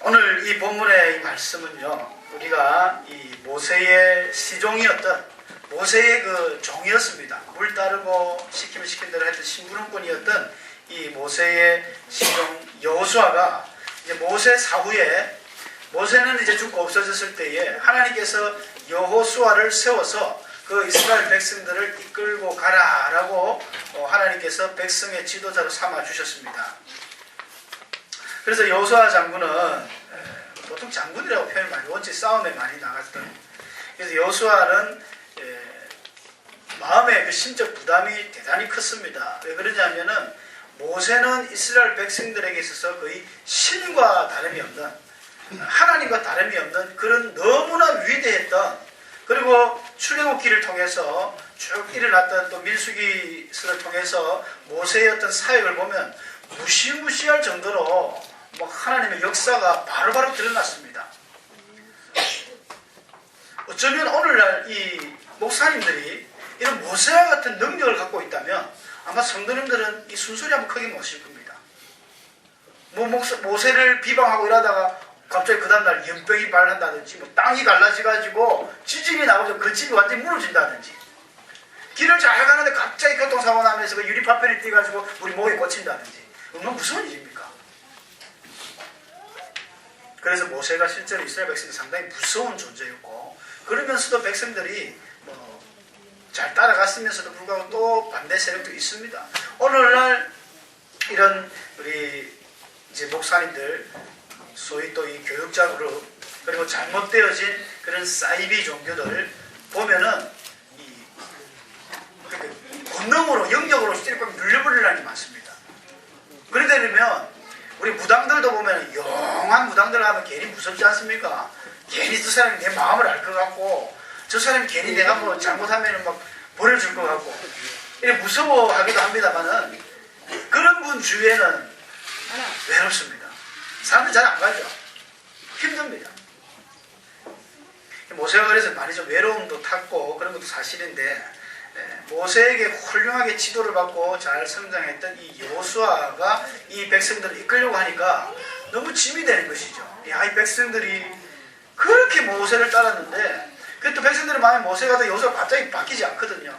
오늘 이 본문의 이 말씀은요, 우리가 이 모세의 시종이었던, 모세의 그 종이었습니다. 물 따르고 시키면 시킨 대로 했던 심부름꾼이었던 이 모세의 시종 여호수아가 이제 모세 사후에, 모세는 이제 죽고 없어졌을 때에 하나님께서 여호수아를 세워서 그 이스라엘 백성들을 이끌고 가라라고 하나님께서 백성의 지도자로 삼아 주셨습니다. 그래서 여호수아 장군은 보통 장군이라고 표현을 많이, 원체 싸움에 많이 나갔던, 그래서 여호수아는 마음의 그 심적 부담이 대단히 컸습니다. 왜 그러냐면은 모세는 이스라엘 백성들에게 있어서 거의 신과 다름이 없는, 하나님과 다름이 없는 그런 너무나 위대했던, 그리고 출애굽기를 통해서 쭉 일어났던 또 민수기서를 통해서 모세의 어떤 사역을 보면 무시무시할 정도로 뭐 하나님의 역사가 바로바로 드러났습니다. 어쩌면 오늘날 이 목사님들이 이런 모세와 같은 능력을 갖고 있다면 아마 성도님들은 이 순소리 한번 크게 모실 겁니다. 뭐 모세를 비방하고 이러다가 갑자기 그 다음날 연병이 발한다든지, 뭐 땅이 갈라져가지고 지진이 나오면서 그 집이 완전히 무너진다든지, 길을 잘 가는데 갑자기 교통사고 나면서 그 유리파편이 뛰어가지고 우리 목에 꽂힌다든지, 얼마나 무서운 일입니까? 그래서 모세가 실제로 이스라엘 백성들이 상당히 무서운 존재였고, 그러면서도 백성들이 잘 따라갔으면서도 불구하고 또 반대 세력도 있습니다. 오늘날 이런 우리 이제 목사님들, 소위 또 이 교육자 그룹, 그리고 잘못되어진 그런 사이비 종교들 보면은 본능으로, 영역으로 찔끔 눌려버리라는 게 많습니다. 그러다 보면 우리 무당들도 보면 영한 무당들 하면 괜히 무섭지 않습니까? 괜히 저 사람이 내 마음을 알 것 같고, 저 사람이 괜히 내가 뭐 잘못하면 막 벌을 줄 것 같고, 이렇게 무서워하기도 합니다만은 그런 분 주위에는 외롭습니다. 사람들 잘 안 가죠. 힘듭니다. 모세가 그래서 많이 좀 외로움도 탔고 그런 것도 사실인데, 모세에게 훌륭하게 지도를 받고 잘 성장했던 이 여호수아가 이 백성들을 이끌려고 하니까 너무 짐이 되는 것이죠. 야, 이 백성들이 그렇게 모세를 따랐는데, 그래도 백성들의 마음에 모세가 더 여호수아가 갑자기 바뀌지 않거든요.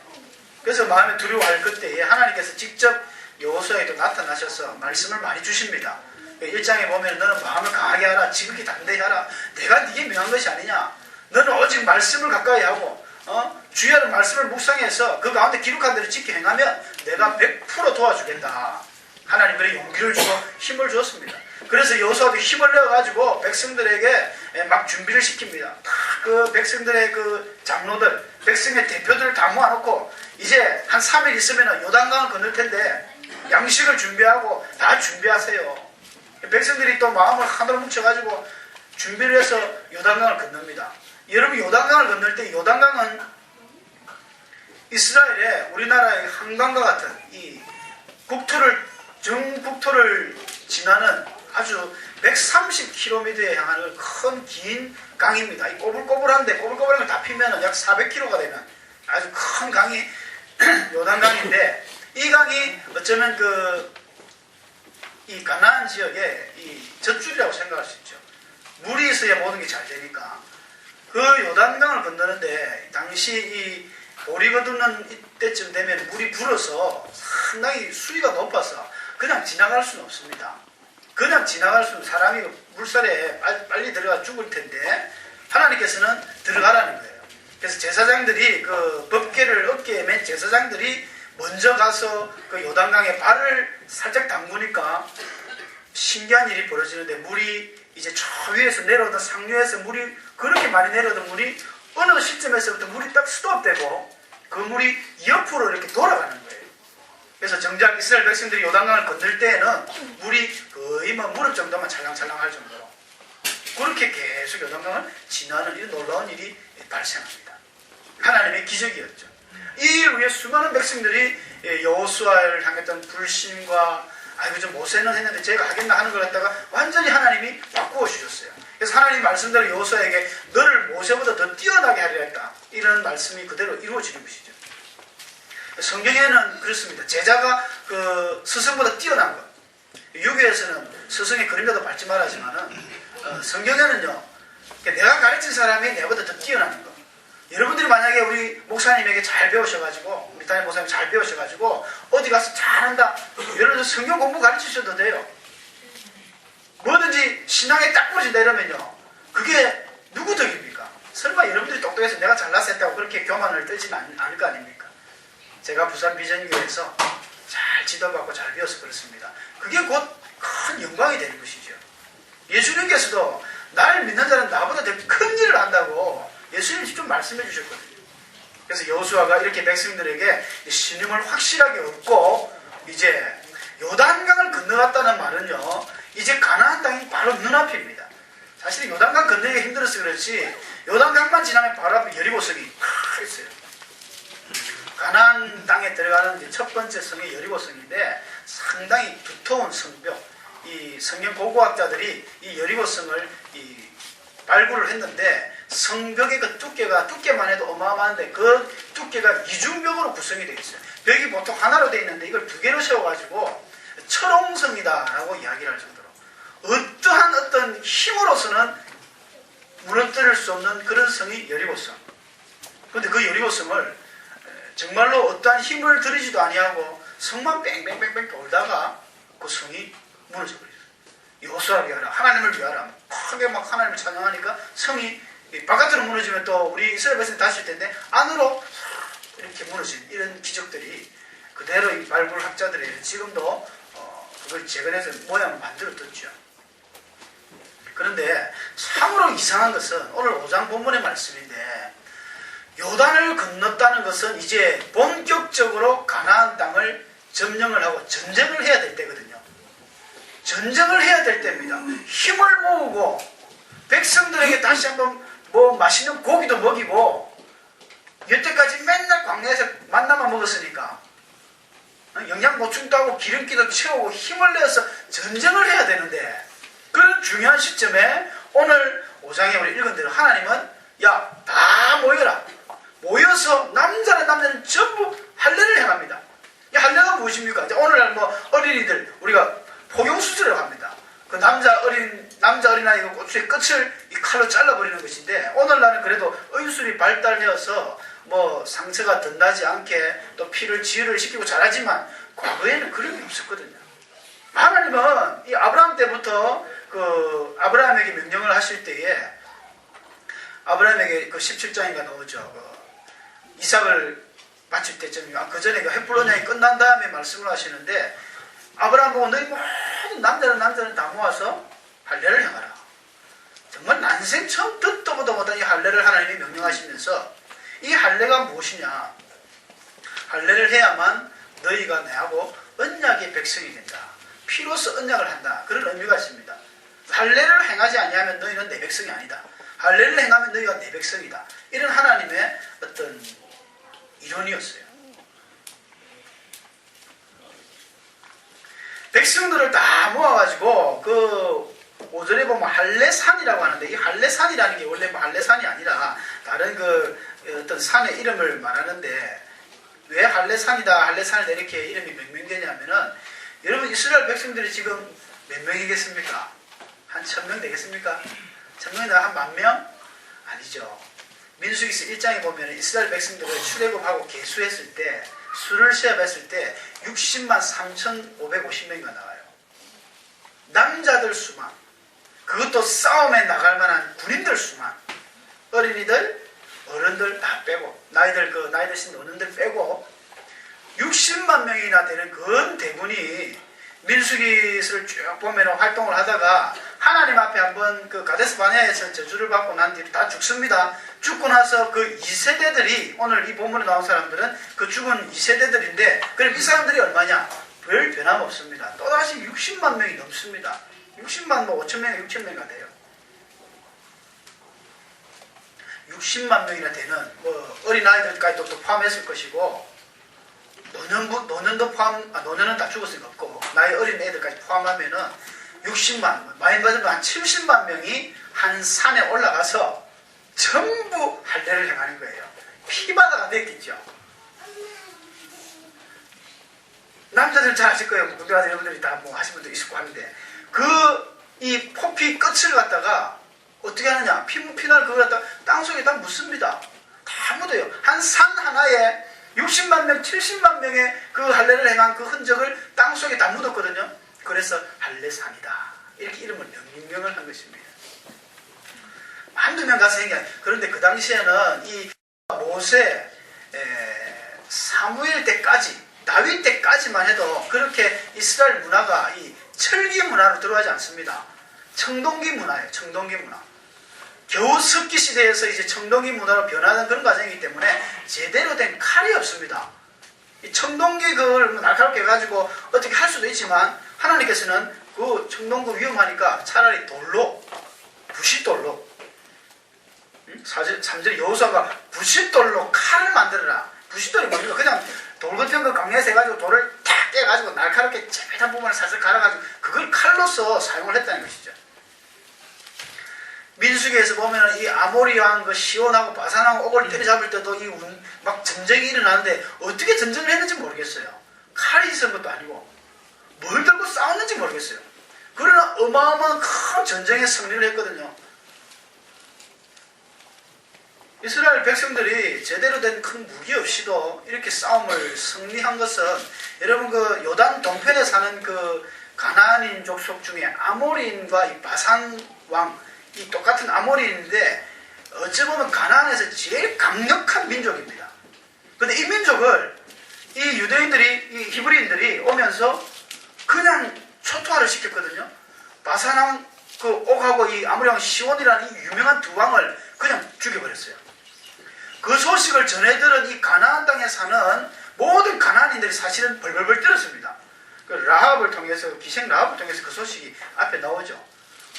그래서 마음에 두려워할 그때에 하나님께서 직접 여호수아에도 나타나셔서 말씀을 많이 주십니다. 1장에 보면 너는 마음을 강하게 하라, 지극히 담대히 하라, 내가 네게 명한 것이 아니냐, 너는 오직 말씀을 가까이 하고 주야는 말씀을 묵상해서 그 가운데 기록한 대로 지켜 행하면 내가 100% 도와주겠다. 하나님 그래 용기를 주고 힘을 주었습니다. 그래서 여호수아도 힘을 내어가지고 백성들에게 막 준비를 시킵니다. 다 그 백성들의 그 장로들, 백성의 대표들을 다 모아놓고 이제 한 3일 있으면 요단강을 건널 텐데 양식을 준비하고 다 준비하세요. 백성들이 또 마음을 하나로 뭉쳐가지고 준비를 해서 요단강을 건넙니다. 여러분, 요단강을 건널 때 요단강은 이스라엘의, 우리나라의 한강과 같은 이 정국토를 지나는 아주 130km에 향하는 큰 긴 강입니다. 이 꼬불꼬불한데, 꼬불꼬불한 걸 다 피면 약 400km가 되는 아주 큰 강이 요단강인데, 이 강이 어쩌면 이 가나안 지역의 이 젖줄이라고 생각할 수 있죠. 물이 있어야 모든 게 잘 되니까. 그 요단강을 건너는데 당시 이 보리 거두는 이때쯤 되면 물이 불어서 상당히 수위가 높아서 그냥 지나갈 수는 없습니다. 그냥 지나갈 수는, 사람이 물살에 빨리 들어가 죽을 텐데 하나님께서는 들어가라는 거예요. 그래서 제사장들이 그 법궤를 어깨에 맨 제사장들이 먼저 가서 그 요단강에 발을 살짝 담그니까 신기한 일이 벌어지는데, 물이 이제 저 위에서 내려오던 상류에서 물이 그렇게 많이 내려오던 물이 어느 시점에서부터 물이 딱 스톱되고 그 물이 옆으로 이렇게 돌아가는 거예요. 그래서 정작 이스라엘 백성들이 요단강을 건널 때에는 물이 거의 뭐 무릎 정도만 찰랑찰랑할 정도로 그렇게 계속 요단강을 지나는 이 놀라운 일이 발생합니다. 하나님의 기적이었죠. 이 일 위에 수많은 백성들이 여호수아를 향했던 불신과 아이고 좀 모세는 했는데 제가 하겠나 하는 걸 갖다가 완전히 하나님이 바꾸어 주셨어요. 그래서 하나님 말씀대로 여호수아에게 너를 모세보다 더 뛰어나게 하려 했다, 이런 말씀이 그대로 이루어지는 것이죠. 성경에는 그렇습니다. 제자가 그 스승보다 뛰어난 것, 유교에서는 스승의 그림자도 밟지 말하지만은 성경에는요, 내가 가르친 사람이 내보다 더 뛰어나는 거. 여러분들이 만약에 우리 목사님에게 잘 배우셔가지고, 우리 담임 목사님 잘 배우셔가지고, 어디 가서 잘한다. 예를 들어서 성경 공부 가르치셔도 돼요. 뭐든지 신앙에 딱 부러진다 이러면요, 그게 누구 덕입니까? 설마 여러분들이 똑똑해서 내가 잘났어 했다고 그렇게 교만을 떨지는 않을 거 아닙니까? 제가 부산 비전교회에서 잘 지도받고 잘 배워서 그렇습니다. 그게 곧 큰 영광이 되는 것이죠. 예수님께서도 나를 믿는 자는 나보다 더 큰 일을 한다고 예수님이 직접 말씀해 주셨거든요. 그래서 여호수아가 이렇게 백성들에게 신임을 확실하게 얻고 이제 요단강을 건너갔다는 말은요, 이제 가나안 땅이 바로 눈앞입니다. 사실 요단강 건너기가 힘들어서 그렇지 요단강만 지나면 바로 앞에 여리고성이 팍 있어요. 가나안 땅에 들어가는 이제 첫 번째 성이 여리고성인데 상당히 두터운 성벽, 이 성경 고고학자들이 이 여리고성을 발굴을 했는데 성벽의 그 두께만 해도 어마어마한데 그 두께가 이중벽으로 구성이 되어 있어요. 벽이 보통 하나로 되어 있는데 이걸 두 개로 세워가지고 철옹성이다라고 이야기를 할 정도로 어떠한 어떤 힘으로서는 무너뜨릴 수 없는 그런 성이 여리고성. 그런데 그 여리고성을 정말로 어떠한 힘을 들이지도 아니하고 성만 뺑뺑뺑뺑 돌다가 그 성이 무너져 버렸어요. 여호수아를 위하라, 하나님을 위하라, 크게 막 하나님을 찬양하니까 성이 바깥으로 무너지면 또 우리 이스라엘 백성이 다칠 텐데 안으로 이렇게 무너진 이런 기적들이 그대로 이 발굴학자들이 지금도 그걸 재건해서 모양을 만들어뒀죠. 그런데 참으로 이상한 것은 오늘 5장 본문의 말씀인데 요단을 건넜다는 것은 이제 본격적으로 가나안 땅을 점령을 하고 전쟁을 해야 될 때거든요. 전쟁을 해야 될 때입니다. 힘을 모으고 백성들에게 다시 한번 뭐 맛있는 고기도 먹이고 여태까지 맨날 광야에서 만나만 먹었으니까 영양 보충도 하고 기름기도 채우고 힘을 내서 전쟁을 해야 되는데 그런 중요한 시점에 오늘 5장에 우리 읽은 대로 하나님은 야, 다 모여라. 모여서 남자는 전부 할례를 행합니다. 이 할례가 무엇입니까? 이제 오늘날 뭐 어린이들 우리가 포경수술을 합니다. 그 남자 어린아이가 고추의 끝을 이 칼로 잘라버리는 것인데 오늘날은 그래도 의술이 발달되어서 뭐 상처가 덧나지 않게 또 피를 지혈을 시키고 잘하지만 과거에는 그런 게 없었거든요. 하나님은 이 아브라함 때부터 그 아브라함에게 명령을 하실 때에 아브라함에게 그 17장인가 나오죠. 이삭을 바칠 때쯤이요. 그 전에 그 헷불론양이 끝난 다음에 말씀을 하시는데 아브라함 보고 너희 모든 남자는 다 모아서 할례를 행하라. 정말 난생 처음 듣도 보도 못한 이 할례를 하나님이 명령하시면서 이 할례가 무엇이냐? 할례를 해야만 너희가 내하고 언약의 백성이 된다. 피로써 언약을 한다. 그런 의미가 있습니다. 할례를 행하지 아니하면 너희는 내 백성이 아니다. 할례를 행하면 너희가 내 백성이다. 이런 하나님의 어떤 이론이었어요. 백성들을 다 모아가지고 그 오전에 보면 할례산이라고 하는데 이 할례산이라는 게 원래 뭐 할례산이 아니라 다른 그 어떤 산의 이름을 말하는데 왜 할례산이다 할례산을 이렇게 이름이 명명되냐면은 여러분 이스라엘 백성들이 지금 몇 명이겠습니까? 한 1000명 되겠습니까? 1000명이나 한 10,000명? 아니죠. 민수기서 1장에 보면 이스라엘 백성들을 출애굽하고 계수했을 때 수를 시합했을 때 60만 3,550명이가 나와요. 남자들 수만, 그것도 싸움에 나갈 만한 군인들 수만, 어린이들, 어른들 다 빼고, 나이 드신 어른들 빼고 60만 명이나 되는 그 대군이 민수기서를 쭉 보면 활동을 하다가 하나님 앞에 한번 그 가데스 바네아에서 저주를 받고 난 뒤로 다 죽습니다. 죽고 나서 그 2세대들이 오늘 이 본문에 나온 사람들은 그 죽은 2세대들인데 그럼 이 사람들이 얼마냐? 별 변함없습니다. 또다시 60만 명이 넘습니다. 60만 뭐 5,000명, 6,000명이나 돼요. 60만 명이나 되는 뭐 어린아이들까지도 또 포함했을 것이고 노년은 다 죽었으니까 없고 나이 어린 애들까지 포함하면은 60만, 많이 받으면 한 70만 명이 한 산에 올라가서 전부 할례를 행하는 거예요. 피바다가 됐겠죠. 남자들 잘 아실 거예요. 군대 가서 여러분들이 다 뭐 하신 분도 있을 거 하는데 이 포피 끝을 갖다가 어떻게 하느냐? 피날 그걸 갖다 땅속에다 묻습니다. 다 묻어요. 한 산 하나에 60만 명, 70만 명의 그 할례를 행한 그 흔적을 땅속에 다 묻었거든요. 그래서 할례산이다. 이렇게 이름을 명명을 한 것입니다. 한두 명 가서 행한. 그런데 그 당시에는 이 모세, 사무엘 때까지, 다윗 때까지만 해도 그렇게 이스라엘 문화가 이 철기 문화로 들어가지 않습니다. 청동기 문화예요. 청동기 문화. 겨우 석기 시대에서 이제 청동기 문화로 변하는 그런 과정이기 때문에 제대로 된 칼이 없습니다. 이 청동기 그걸 날카롭게 해가지고 어떻게 할 수도 있지만 하나님께서는 그 청동기 위험하니까 차라리 돌로, 부싯돌로, 3절 여호수아가 부싯돌로 칼을 만들어라. 부싯돌이 뭡니까? 그냥 돌 같은 거 강에서 해가지고 돌을 탁 깨가지고 날카롭게 재미난 부분을 살살 갈아가지고 그걸 칼로서 사용을 했다는 것이죠. 민수기에서 보면 이 아모리 왕 그 시온하고 바산하고 옥을 때려잡을 때도 막 전쟁이 일어나는데 어떻게 전쟁을 했는지 모르겠어요. 칼이 있었던 것도 아니고 뭘 들고 싸웠는지 모르겠어요. 그러나 어마어마한 큰 전쟁에 승리를 했거든요. 이스라엘 백성들이 제대로 된 큰 무기 없이도 이렇게 싸움을 승리한 것은 여러분 그 요단 동편에 사는 그 가나안인 족속 중에 아모리인과 이 바산 왕 이 똑같은 아모리인데 어찌 보면 가나안에서 제일 강력한 민족입니다. 근데 이 민족을 이 유대인들이 이 히브리인들이 오면서 그냥 초토화를 시켰거든요. 바산왕 그 옥하고 이 아모리 왕 시온이라는 이 유명한 두 왕을 그냥 죽여버렸어요. 그 소식을 전해 들은 이 가나안 땅에 사는 모든 가나안인들이 사실은 벌벌벌 떨었습니다. 그 라합을 통해서, 기생 라합을 통해서 그 소식이 앞에 나오죠.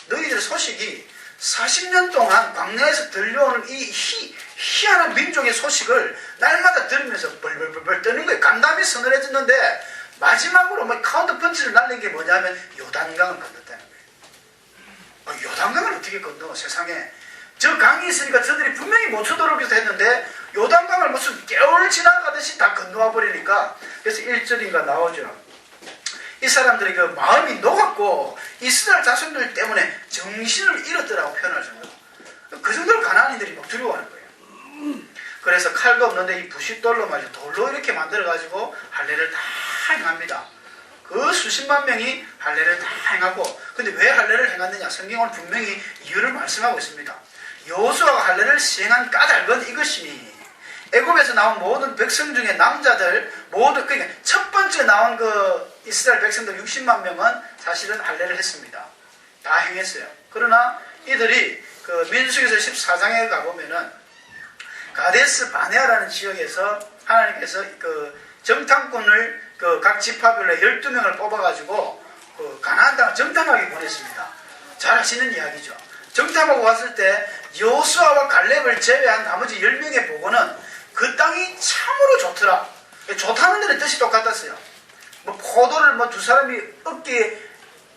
너희들의 소식이 40년 동안 광야에서 들려오는 이 희한한 민족의 소식을 날마다 들으면서 벌벌벌 떠는 거예요. 간담이 서늘해졌는데 마지막으로 뭐 카운터 펀치를 날린 게 뭐냐면 요단강을 건넜다는 거예요. 요단강을 어떻게 건너? 세상에. 저 강이 있으니까 저들이 분명히 못 쳐들어오기도 했는데 요단강을 무슨 겨울 지나가듯이 다 건너와 버리니까 그래서 1절인가 나오죠. 이 사람들이 그 마음이 녹았고 이스라엘 자손들 때문에 정신을 잃었더라고 표현할 정도로. 그 정도로 가나안인들이 막 두려워하는 거예요. 그래서 칼도 없는데 이 부싯돌로 말이죠. 돌로 이렇게 만들어가지고 할례를 다 행합니다. 그 수십만 명이 할례를 다 행하고 근데 왜 할례를 행했느냐? 성경은 분명히 이유를 말씀하고 있습니다. 여호수아가 할례를 시행한 까닭은 이것이니 애굽에서 나온 모든 백성 중에 남자들 모두 그러니까 첫 번째 나온 그 이스라엘 백성들 60만 명은 사실은 할례를 했습니다. 다 행했어요. 그러나 이들이 그 민수기서 14장에 가보면은 가데스 바네아라는 지역에서 하나님께서 그 정탐꾼을 그 각 지파별로 12명을 뽑아가지고 그 가나안 땅을 정탐하게 보냈습니다. 잘 아시는 이야기죠. 정탐하고 왔을 때 여호수아와 갈렙을 제외한 나머지 10명의 보고는 그 땅이 참으로 좋더라. 좋다는 데는 뜻이 똑같았어요. 뭐 포도를 뭐 두 사람이 어깨에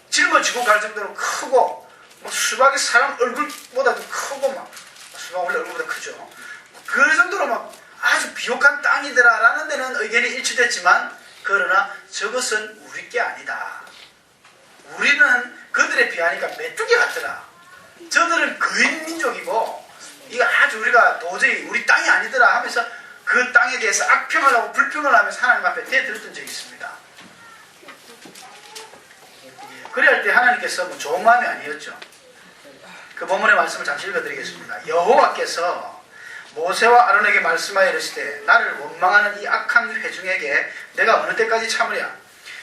짊어지고 갈 정도로 크고 뭐 수박이 사람 얼굴보다도 크고 막 수박 원래 얼굴보다 크죠. 그 정도로 막 아주 비옥한 땅이더라라는 데는 의견이 일치됐지만 그러나 저것은 우리 게 아니다. 우리는 그들에 비하니까 메뚜기 같더라. 저들은 거인 민족이고 이거 아주 우리가 도저히 우리 땅이 아니더라 하면서 그 땅에 대해서 악평을 하고 불평을 하면서 하나님 앞에 대들었던 적이 있습니다. 그럴 때 하나님께서 뭐 좋은 마음이 아니었죠. 그 본문의 말씀을 잠시 읽어드리겠습니다. 여호와께서 모세와 아론에게 말씀하여 이르시되 나를 원망하는 이 악한 회중에게 내가 어느 때까지 참으랴.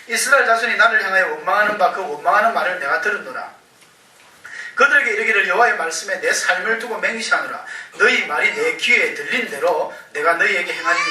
이스라엘 자손이 나를 향하여 원망하는 바 그 원망하는 말을 내가 들었노라. 그들에게 이르기를 여호와의 말씀에 내 삶을 두고 맹세하노라. 너희 말이 내 귀에 들린 대로 내가 너희에게 행하리니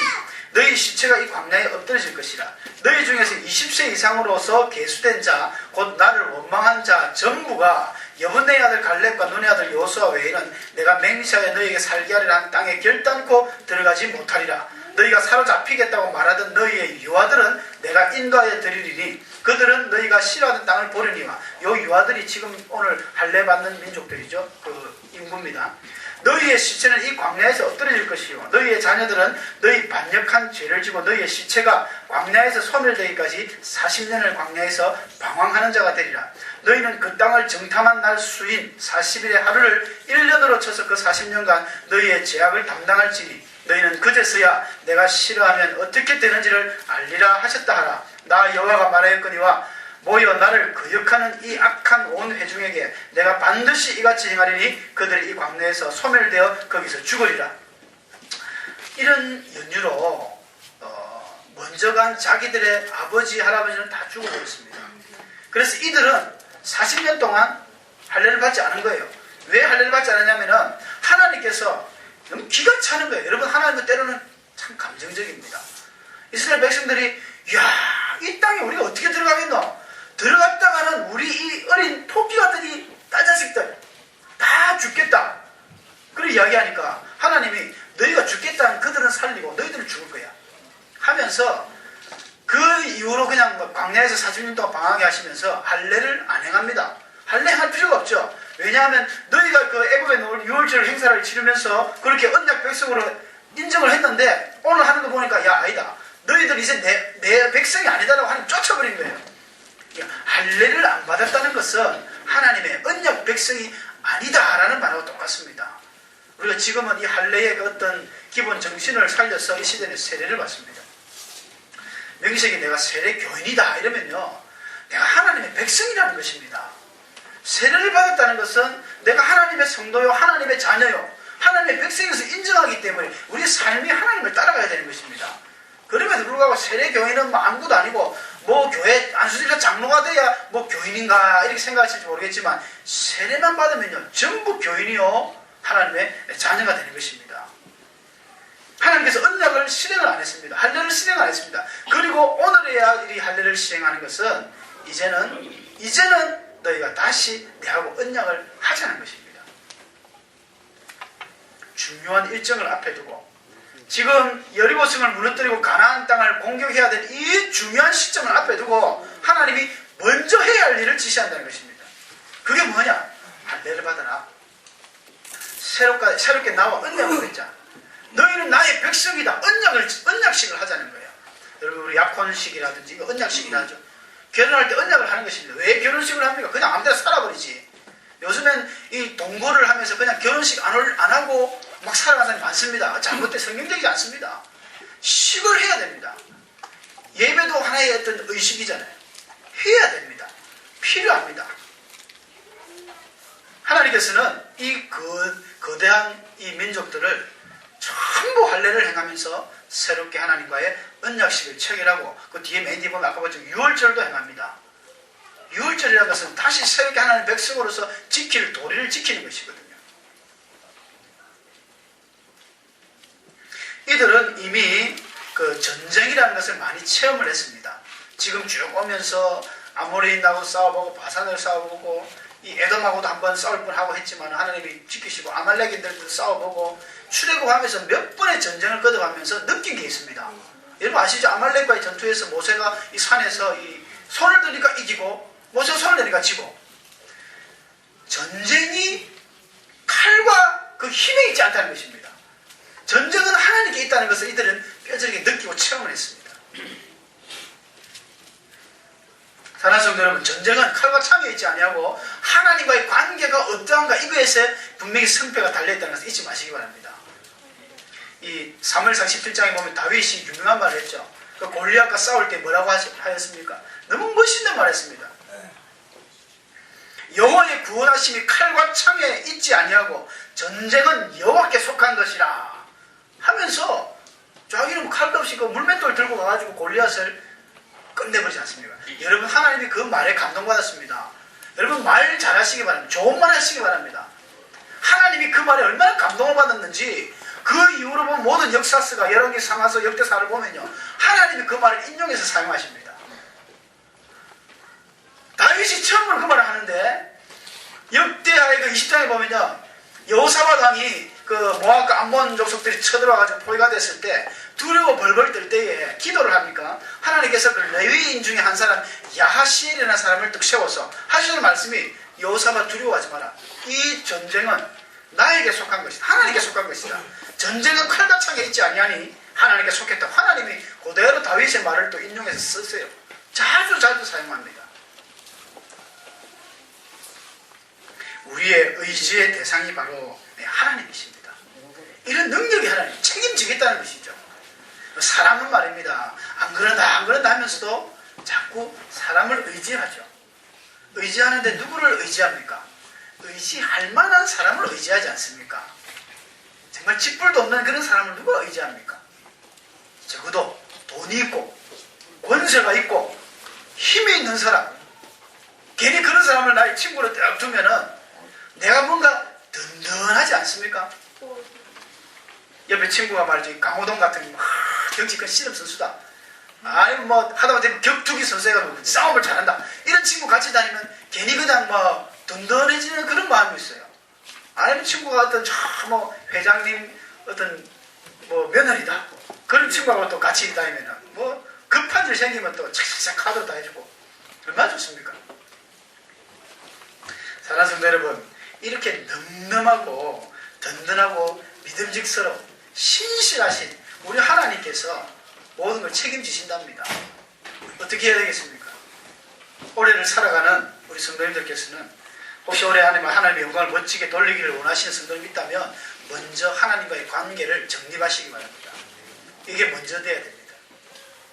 너희 시체가 이 광야에 엎드러질 것이라. 너희 중에서 20세 이상으로서 계수된 자 곧 나를 원망한 자 전부가 여분네 아들 갈렙과 눈의 아들 여호수아 외에는 내가 맹세하여 너희에게 살게 하리라 한 땅에 결단코 들어가지 못하리라. 너희가 사로잡히겠다고 말하던 너희의 유아들은 내가 인도하여 드리리니 그들은 너희가 싫어하는 땅을 보려니와 요 유아들이 지금 오늘 할례 받는 민족들이죠. 그 인구입니다. 너희의 시체는 이 광야에서 엎드러질 것이요 너희의 자녀들은 너희 반역한 죄를 지고 너희의 시체가 광야에서 소멸되기까지 40년을 광야에서 방황하는 자가 되리라. 너희는 그 땅을 정탐한 날 수인 40일의 하루를 1년으로 쳐서 그 40년간 너희의 죄악을 담당할지니 너희는 그제서야 내가 싫어하면 어떻게 되는지를 알리라 하셨다 하라. 나 여호와가 말하였거니와 모여 나를 거역하는 이 악한 온 회중에게 내가 반드시 이같이 행하리니 그들이 이 광야에서 소멸되어 거기서 죽으리라. 이런 연유로 먼저 간 자기들의 아버지 할아버지는 다 죽어버렸습니다. 그래서 이들은 40년 동안 할례를 받지 않은 거예요. 왜 할례를 받지 않았냐면은 하나님께서 너무 기가 차는 거예요. 여러분, 하나님은 때로는 참 감정적입니다. 이스라엘 백성들이 이 땅에 우리가 어떻게 들어가겠노? 들어갔다가는 우리 이 어린 토끼 같은 이 딸자식들 다 죽겠다. 그렇게 이야기하니까 하나님이 너희가 죽겠다는 그들은 살리고 너희들은 죽을 거야 하면서 그 이후로 그냥 광야에서 40년 동안 방황하게 하시면서 할례를 안 행합니다. 할례 할 필요가 없죠. 왜냐하면 너희가 그 애굽에 놓을 유월절 행사를 치르면서 그렇게 언약 백성으로 인정을 했는데 오늘 하는 거 보니까 야 아니다. 너희들 이제 내 백성이 아니다라고 하나님 쫓아버린 거예요. 할례를 안 받았다는 것은 하나님의 언약 백성이 아니다라는 말하고 똑같습니다. 우리가 지금은 이 할례의 그 어떤 기본 정신을 살려서 이 시대는 세례를 받습니다. 명식이 내가 세례 교인이다 이러면요, 내가 하나님의 백성이라는 것입니다. 세례를 받았다는 것은 내가 하나님의 성도요, 하나님의 자녀요, 하나님의 백성에서 인정하기 때문에 우리 삶이 하나님을 따라가야 되는 것입니다. 그럼에도 불구하고 세례 교인은 뭐 아무것도 아니고 뭐 교회 안수집사 장로가 돼야 뭐 교인인가 이렇게 생각하실지 모르겠지만 세례만 받으면요 전부 교인이요 하나님의 자녀가 되는 것입니다. 하나님께서 언약을 실행을 안 했습니다. 할례를 실행 안 했습니다. 그리고 오늘에야 이 할례를 실행하는 것은 이제는 너희가 다시 내하고 언약을 하자는 것입니다. 중요한 일정을 앞에 두고 지금 여리고성을 무너뜨리고 가나안 땅을 공격해야 될 이 중요한 시점을 앞에 두고 하나님이 먼저 해야 할 일을 지시한다는 것입니다. 그게 뭐냐? 할례를 받아라. 새롭게 나와 언약을 맺자. 너희는 나의 백성이다. 언약식을 하자는 거예요. 여러분, 우리 약혼식이라든지 이거 언약식이라 하죠. 결혼할 때 언약을 하는 것입니다. 왜 결혼식을 합니까? 그냥 아무데나 살아버리지. 요즘엔 이 동거를 하면서 그냥 결혼식 안 하고 막 살아가는 사람이 많습니다. 잘못된 성경적이지 않습니다. 식을 해야 됩니다. 예배도 하나의 어떤 의식이잖아요. 해야 됩니다. 필요합니다. 하나님께서는 이 거대한 이 민족들을 전부 할례를 행하면서 새롭게 하나님과의 언약식을 체결하고 그 뒤에 맨 뒤에 보면 아까 봤지만 유월절도 행합니다. 유월절이라는 것은 다시 새롭게 하나님의 백성으로서 지킬 도리를 지키는 것이거든요. 이들은 이미 그 전쟁이라는 것을 많이 체험을 했습니다. 지금 쭉 오면서 아모레인하고 싸워보고 바산을 싸워보고 이 에돔하고도 한번 싸울 뻔하고 했지만 하나님이 지키시고 아말렉인들도 싸워보고 출애굽하면서 몇 번의 전쟁을 거듭하면서 느낀 게 있습니다. 여러분 아시죠? 아말렉과의 전투에서 모세가 이 산에서 이 손을 드니까 이기고 모세가 손을 드니까 지고, 전쟁이 칼과 그 힘에 있지 않다는 것입니다. 전쟁은 하나님께 있다는 것을 이들은 뼈저리게 느끼고 체험을 했습니다. 사랑하는 성도 여러분, 전쟁은 칼과 창에 있지 아니하고 하나님과의 관계가 어떠한가 이거에서 분명히 승패가 달려있다는 것을 잊지 마시기 바랍니다. 이 사무엘상 17장에 보면 다윗이 유명한 말을 했죠. 그 골리앗과 싸울 때 뭐라고 하였습니까? 너무 멋있는 말을 했습니다. 여호와의 구원하심이 칼과 창에 있지 아니하고 전쟁은 여호와께 속한 것이라 하면서 자기는 칼도 없이 그 물맷돌 들고 가가지고 골리앗을 끝내버리지 않습니까? 여러분, 하나님이 그 말에 감동받았습니다. 여러분, 말 잘하시기 바랍니다. 좋은 말 하시기 바랍니다. 하나님이 그 말에 얼마나 감동을 받았는지 그 이후로 보면 모든 역사서가 열왕기, 상하서, 역대사를 보면요, 하나님이 그 말을 인용해서 사용하십니다. 다윗이 처음으로 그 말을 하는데, 역대하의 그 20장에 보면요, 여호사밧 왕이 그 모압과 암몬 족속들이 쳐들어와가지고 포위가 됐을 때 두려워 벌벌 떨 때에 기도를 합니까? 하나님께서 그 레위인 중에 한 사람 야하시엘이라는 사람을 뚝 세워서 하시는 말씀이 여호사밧 두려워하지 마라. 이 전쟁은 나에게 속한 것이다. 하나님께 속한 것이다. 전쟁은 칼과 창에 있지 아니하니 하나님께 속했다. 하나님이 그대로 다윗의 말을 또 인용해서 쓰세요. 자주 사용합니다. 우리의 의지의 대상이 바로 하나님이십니다. 이런 능력이 하나님 책임지겠다는 것이죠. 사람은 말입니다. 안 그런다 하면서도 자꾸 사람을 의지하죠. 의지하는데 누구를 의지합니까? 의지할 만한 사람을 의지하지 않습니까? 정말 쥐뿔도 없는 그런 사람을 누가 의지합니까? 적어도 돈이 있고 권세가 있고 힘이 있는 사람, 괜히 그런 사람을 나의 친구로 딱 두면은 내가 뭔가 든든하지 않습니까? 옆에 친구가 말이지 강호동 같은 경치권 씨름 선수다. 아니 뭐 하다못해 격투기 선수가 싸움을 잘한다. 이런 친구 같이 다니면 괜히 그냥 뭐 든든해지는 그런 마음이 있어요. 아니면 친구가 어떤 뭐 회장님 어떤 뭐 며느리다. 그런 친구하고 또 같이 다니면 뭐 급한 일 생기면 또 착착착 카드로 다 해주고 얼마나 좋습니까? 사랑하는 성도 여러분, 이렇게 늠름하고 든든하고 믿음직스러운 신실하신 우리 하나님께서 모든 걸 책임지신답니다. 어떻게 해야 되겠습니까? 올해를 살아가는 우리 성도님들께서는 혹시 올해 안에 하나님의 영광을 멋지게 돌리기를 원하시는 성도님이 있다면 먼저 하나님과의 관계를 정립하시기 바랍니다. 이게 먼저 돼야 됩니다.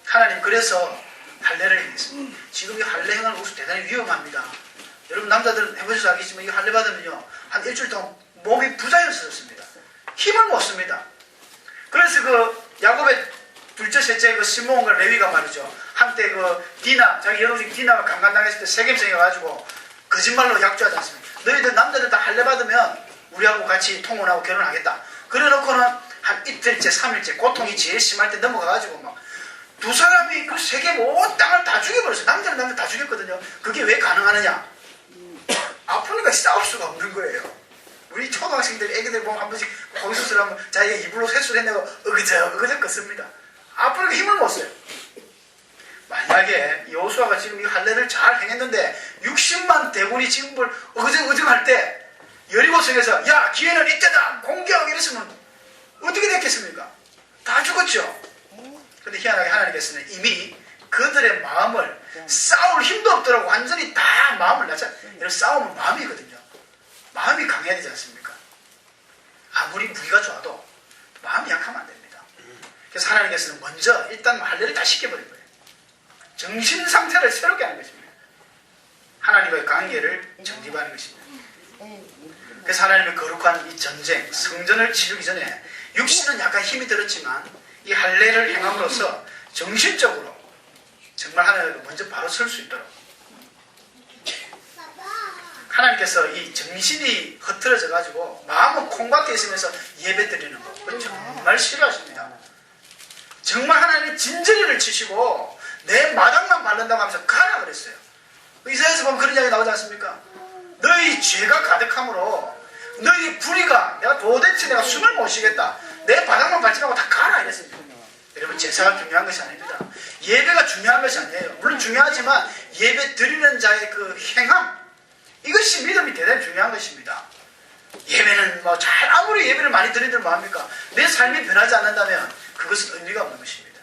하나님 그래서 할례를 행했습니다. 지금 이 할례 행하는 것이 대단히 위험합니다. 여러분 남자들은 해보셔서 알겠지만 이 할례 받으면요 한 일주일 동안 몸이 부자연스럽습니다. 힘을 못 씁니다. 그래서 그 야곱의 둘째 셋째 그 시므온과 레위가 말이죠. 한때 그 디나 자기 여동생 디나가 강간당했을 때 세겜생해가지고 거짓말로 약조하지 않습니까? 너희들 남자들 다 할례 받으면 우리하고 같이 통혼하고 결혼하겠다. 그래놓고는 한 이틀째 3일째 고통이 제일 심할 때 넘어가가지고 막 두 사람이 그 세겜 온 땅을 다 죽여버렸어요. 남자는 다 죽였거든요. 그게 왜 가능하느냐? 아프니까 싸울 수가 없는 거예요. 우리 초등학생들 애기들 보면 한 번씩 거기서 쓰라면 자기가 이불로 세수를 해내고 어그적 걷습니다. 아프니까 힘을 못 써요. 만약에 여호수아가 지금 이 할례를 잘 행했는데 60만 대군이 지금 뭘 어그적 할 때 여리고성에서 야 기회는 이때다 공격 이랬으면 어떻게 됐겠습니까? 다 죽었죠. 근데 희한하게 하나님께서는 이미 그들의 마음을 싸울 힘도 없더라고 완전히 다 마음을 이런 싸움은 마음이거든요. 마음이 강해야 되지 않습니까? 아무리 무기가 좋아도 마음이 약하면 안 됩니다. 그래서 하나님께서는 먼저 일단 할례를 다 시켜버린 거예요. 정신 상태를 새롭게 하는 것입니다. 하나님과의 관계를 정립하는 것입니다. 그래서 하나님의 거룩한 이 전쟁, 성전을 치르기 전에 육신은 약간 힘이 들었지만 이 할례를 행함으로써 정신적으로 정말 하나님을 먼저 바로 설 수 있도록 하나님께서 이 정신이 흐트러져 가지고 마음은 콩밭에 있으면서 예배 드리는 거 그건 정말 싫어하십니다. 정말 하나님이 진저리를 치시고 내 마당만 바른다고 하면서 가라 그랬어요. 이사야에서 보면 그런 이야기 나오지 않습니까? 너희 죄가 가득함으로 너희 불의가 내가 숨을 못 쉬겠다. 내 바닥만 밟지 말고 다 가라 이랬습니다. 여러분 제사가 중요한 것이 아닙니다. 예배가 중요한 것이 아니에요. 물론 중요하지만 예배 드리는 자의 그 행함 이것이 믿음이 대단히 중요한 것입니다. 예배는 뭐 아무리 예배를 많이 드리든 뭐합니까? 내 삶이 변하지 않는다면 그것은 의미가 없는 것입니다.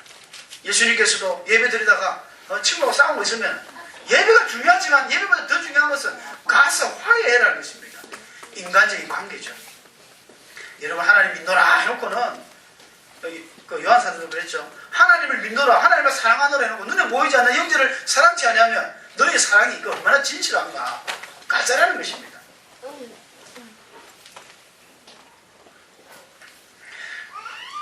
예수님께서도 예배 드리다가 친구하고 싸우고 있으면 예배가 중요하지만 예배보다 더 중요한 것은 가서 화해해라는 것입니다. 인간적인 관계죠. 여러분 하나님 믿노라 해놓고는 그 요한사도도 그랬죠. 하나님을 믿노라 하나님을 사랑하노라 해놓고 눈에 보이지 않는 형제를 사랑치 않으면 너의 사랑이 얼마나 진실한가 가짜라는 것입니다.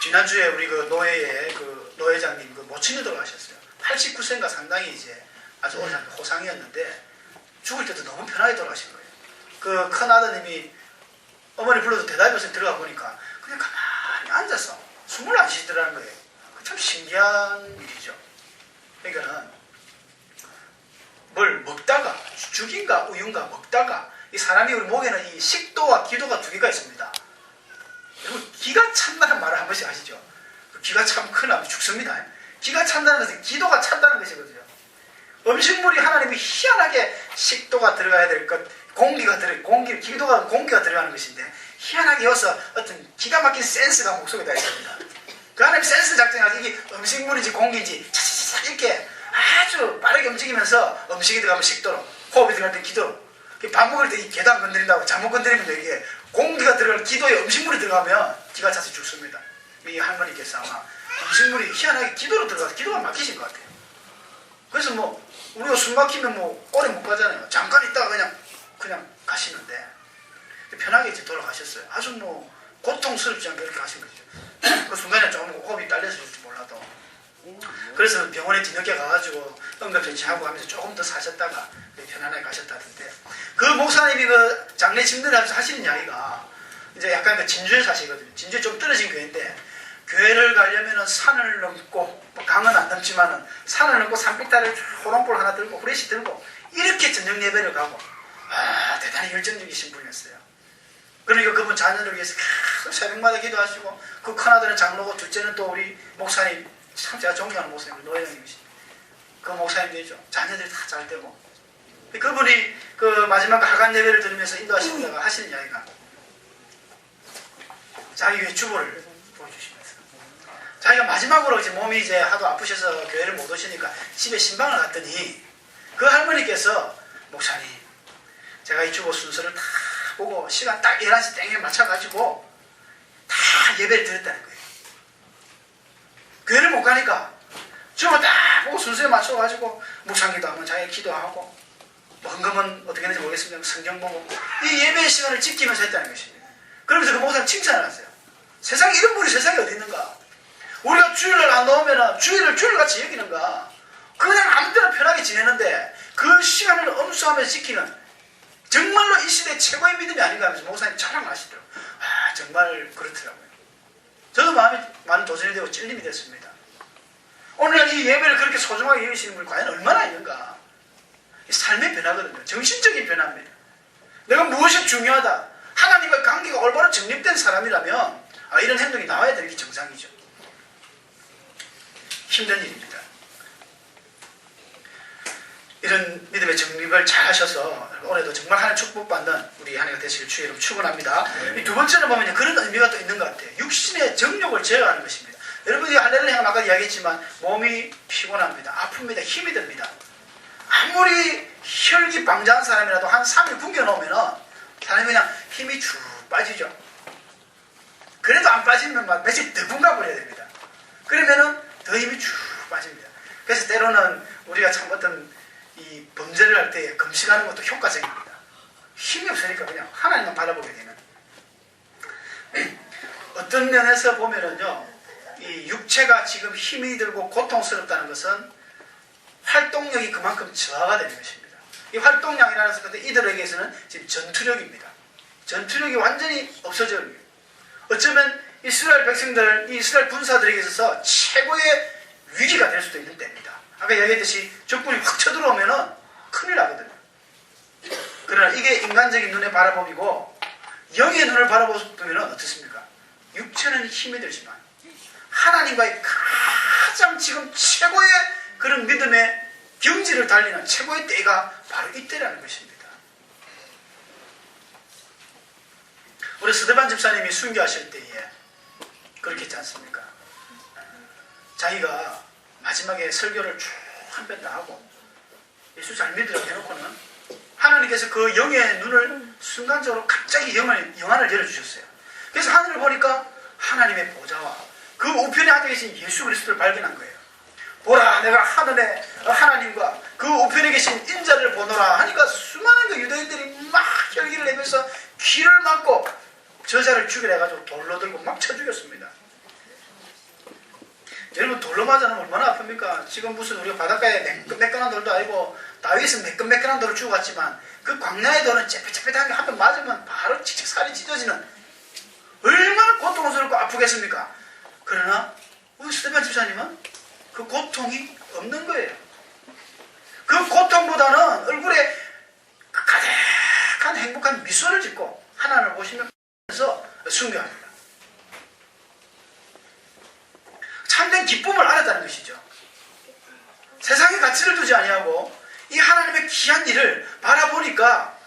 지난주에 우리 그 노예의 그 노회장님 그 모친이 돌아가셨어요. 89세인가 상당히 이제 아주 호상이었는데 죽을 때도 너무 편하게 돌아가신 거예요. 그 큰 아드님이 어머니 불러서 대답이 없이 들어가 보니까 그냥 가만히 앉아서 숨을 안 쉬더라는 거예요. 참 신기한 일이죠. 그러니까는 뭘 먹다가 죽인가 우유인가 먹다가 이 사람이 우리 목에는 이 식도와 기도가 두 개가 있습니다. 여러분 기가 찬다는 말을 한 번씩 아시죠? 기가 참 크면 죽습니다. 기가 찬다는 것은 기도가 찬다는 것이거든요. 음식물이 하나님이 희한하게 식도가 들어가야 될 것, 공기가 들어가는 것인데 희한하게 여기서 어떤 기가 막힌 센스가 목속에 다 있습니다. 그 하나님 센스 작정해서 이게 음식물인지 공기인지 차차차 이렇게 아주 빠르게 움직이면서 음식이 들어가면 식도로, 호흡이 들어갈 때 기도로 밥 먹을 때 이 계단 건드린다고 잘못 건드리면 이게 공기가 들어갈 기도에 음식물이 들어가면 기가 차서 죽습니다. 이 할머니께서 아마 음식물이 희한하게 기도로 들어가서 기도가 막히신 것 같아요. 그래서 뭐 우리가 숨 막히면 뭐 오래 못 가잖아요. 잠깐 있다가 그냥 가시는데 편하게 이제 돌아가셨어요. 아주 뭐 고통스럽지 않게 이렇게 하신 거죠. 그 순간에 조금 호흡이 딸려서일지 몰라도. 그래서 병원에 뒤늦게 가가지고 응급조치하고 하면서 조금 더 사셨다가 편안하게 가셨다던데, 그 목사님이 그 장례 집례하면서 하시는 이야기가 이제 약간 그 진주에 사시거든요. 진주에 좀 떨어진 교회인데, 교회를 가려면은 산을 넘고, 뭐 강은 안 넘지만은 산을 넘고 산비탈을 호롱볼 하나 들고 후레쉬 들고 이렇게 저녁 예배를 가고, 대단히 열정적이신 분이었어요. 그러니까 그분 자녀를 위해서 계속 새벽마다 기도하시고, 그 큰아들은 장로고 둘째는 또 우리 목사님, 참 제가 존경하는 목사님, 노회장님이시죠. 그 목사님들이죠. 자녀들이 다 잘 되고. 그분이 그 마지막 하간 예배를 들으면서 인도하시다가 하시는 이야기가, 자기 교회 주보를 보여주시면서, 자기가 마지막으로 이제 몸이 이제 하도 아프셔서 교회를 못 오시니까 집에 신방을 갔더니 그 할머니께서, 목사님, 제가 이 주보 순서를 다 보고 시간 딱 11시 땡에 맞춰가지고 다 예배를 드렸다는 거예요. 교회를 못 가니까 주보 딱 보고 순서에 맞춰가지고 묵상기도 하면 자기가 기도하고, 뭐 헌금은 어떻게 되는지 모르겠습니다. 성경 보고 이 예배의 시간을 지키면서 했다는 것입니다. 그러면서 그 목사님 칭찬을 하세요. 세상에 이런 분이 세상에 어디 있는가? 우리가 주일날 안 나오면 주일을 주일같이 여기는가? 그냥 아무 때나 편하게 지내는데 그 시간을 엄수하면서 지키는 정말로 이 시대 최고의 믿음이 아닌가 하면서 목사님 자랑을 하시더라고요. 정말 그렇더라고요. 저도 마음이 많은 도전이 되고 찔림이 됐습니다. 오늘날 이 예배를 그렇게 소중하게 여기시는 분이 과연 얼마나 있는가? 삶의 변화거든요. 정신적인 변화입니다. 내가 무엇이 중요하다, 하나님과의 관계가 올바로 정립된 사람이라면 이런 행동이 나와야 되는 게 정상이죠. 힘든 일입니다. 이런 믿음의 정립을 잘 하셔서 올해도 정말 하나님 축복받는 우리 한 해가 되시길 주의 이름 축원합니다. 이 두 번째는 보면 그런 의미가 또 있는 것 같아요. 육신의 정욕을 제어하는 것입니다. 여러분이 할렐루야 아까 이야기했지만 몸이 피곤합니다. 아픕니다. 힘이 듭니다. 아무리 혈기방자한 사람이라도 한 3일 굶겨놓으면 사람이 그냥 힘이 쭉 빠지죠. 그래도 안 빠지면 막 며칠 더 굶가버려야 됩니다. 그러면은 더 힘이 쭉 빠집니다. 그래서 때로는 우리가 참 어떤 이 범죄를 할 때 금식하는 것도 효과적입니다. 힘이 없으니까 그냥 하나님만 바라보게 되는. 어떤 면에서 보면은요, 이 육체가 지금 힘이 들고 고통스럽다는 것은 활동력이 그만큼 저하가 되는 것입니다. 이 활동량이라는 것은 이들에게서는 지금 전투력입니다. 전투력이 완전히 없어져요. 어쩌면 이스라엘 백성들, 이 이스라엘 군사들에게 있어서 최고의 위기가 될 수도 있는 때입니다. 아까 이야기했듯이 적군이 확 쳐들어오면 큰일 나거든요. 그러나 이게 인간적인 눈의 바라봄이고, 영의 눈을 바라보면 어떻습니까? 육체는 힘이 들지만 하나님과의 가장 지금 최고의 그런 믿음의 경지를 달리는 최고의 때가 바로 이때라는 것입니다. 우리 스데반 집사님이 순교하실 때에 그렇게 했지 않습니까? 자기가 마지막에 설교를 쭉 한 편 다 하고 예수 잘 믿으라고 해놓고는 하나님께서 그 영의 눈을 순간적으로 갑자기 영안을 열어주셨어요. 그래서 하늘을 보니까 하나님의 보좌와 그 우편에 앉아 계신 예수 그리스도를 발견한 거예요. 보라, 내가 하늘에 하나님과 그 우편에 계신 인자를 보노라 하니까 수많은 그 유대인들이 막 혈기를 내면서 귀를 막고 저자를 죽이려 해가지고 돌로 들고 막 쳐 죽였습니다. 여러분, 돌로 맞으면 얼마나 아픕니까? 지금 무슨 우리가 바닷가에 매끈한 돌도 아니고 다윗은 매끈한 돌을 주고 갔지만 그 광야의 돌은 째빼째빼한 게 한 번 맞으면 바로 직접 살이 찢어지는, 얼마나 고통스럽고 아프겠습니까? 그러나 우리 스데반 집사님은 그 고통이 없는 거예요. 그 고통보다는 얼굴에 가득한 행복한 미소를 짓고 하나님을 보시면서 순교합니다. 참된 기쁨을 알았다는 것이죠. 세상에 가치를 두지 아니하고 이 하나님의 귀한 일을 바라보니까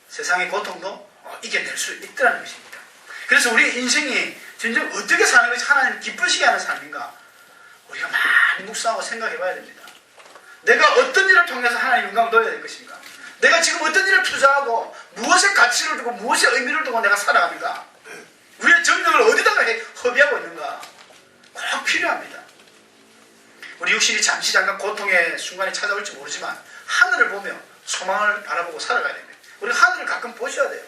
세상의 고통도 이겨낼 수 있다는 것입니다. 그래서 우리 인생이 진정 어떻게 사는 것이 하나님을 기쁘시게 하는 삶인가, 우리가 많이 묵상하고 생각해 봐야 됩니다. 내가 어떤 일을 통해서 하나님 영광을 돌려야 될 것인가? 내가 지금 어떤 일을 투자하고 무엇에 가치를 두고 무엇에 의미를 두고 내가 살아가는가? 우리의 정력을 어디다가 허비하고 있는가? 꼭 필요합니다. 우리 육신이 잠시 잠깐 고통의 순간이 찾아올지 모르지만 하늘을 보며 소망을 바라보고 살아가야 됩니다. 우리 하늘을 가끔 보셔야 돼요.